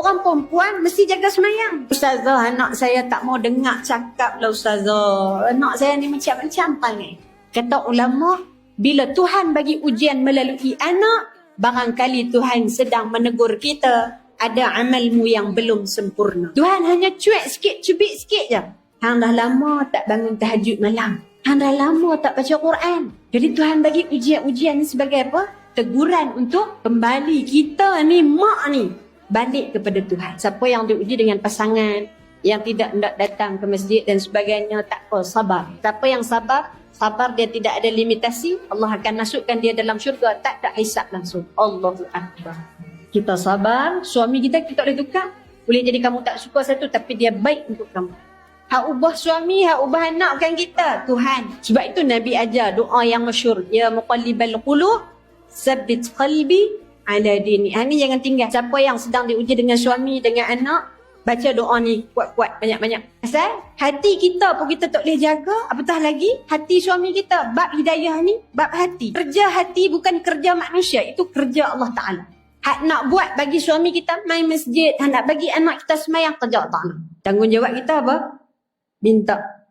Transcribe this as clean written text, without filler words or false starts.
orang perempuan mesti jaga semayang. Ustazah, anak saya tak mau dengar cakap lah Ustazah. Anak saya ni macam-macam perangai. Kata ulama, bila Tuhan bagi ujian melalui anak, barangkali Tuhan sedang menegur kita, ada amalmu yang belum sempurna. Tuhan hanya cuek sikit, cubit sikit je. Hang dah lama tak bangun tahajud malam. Hang dah lama tak baca Quran. Jadi Tuhan bagi ujian-ujian ni sebagai apa? Teguran untuk kembali kita ni, mak ni, balik kepada Tuhan. Siapa yang diuji dengan pasangan, yang tidak hendak datang ke masjid dan sebagainya, tak apa, sabar. Siapa yang sabar, sabar dia tidak ada limitasi, Allah akan masukkan dia dalam syurga, tak ada hisab langsung. Allahu Akbar. Kita sabar, suami kita boleh tukar. Boleh jadi kamu tak suka satu, tapi dia baik untuk kamu. Hak ubah suami, hak ubah anak bukan kita, Tuhan. Sebab itu Nabi ajar doa yang masyhur, ya muqallibal qulub, sabbit qalbi ala dini. Ini jangan tinggal. Siapa yang sedang diuji dengan suami, dengan anak, baca doa ni kuat-kuat, banyak-banyak. Pasal hati kita pun kita tak boleh jaga, apatah lagi hati suami kita. Bab hidayah ni, bab hati. Kerja hati bukan kerja manusia, itu kerja Allah Ta'ala. Hak nak buat bagi suami kita main masjid, hak nak bagi anak kita semayang, kerja Allah Ta'ala. Tanggungjawab kita apa? Minta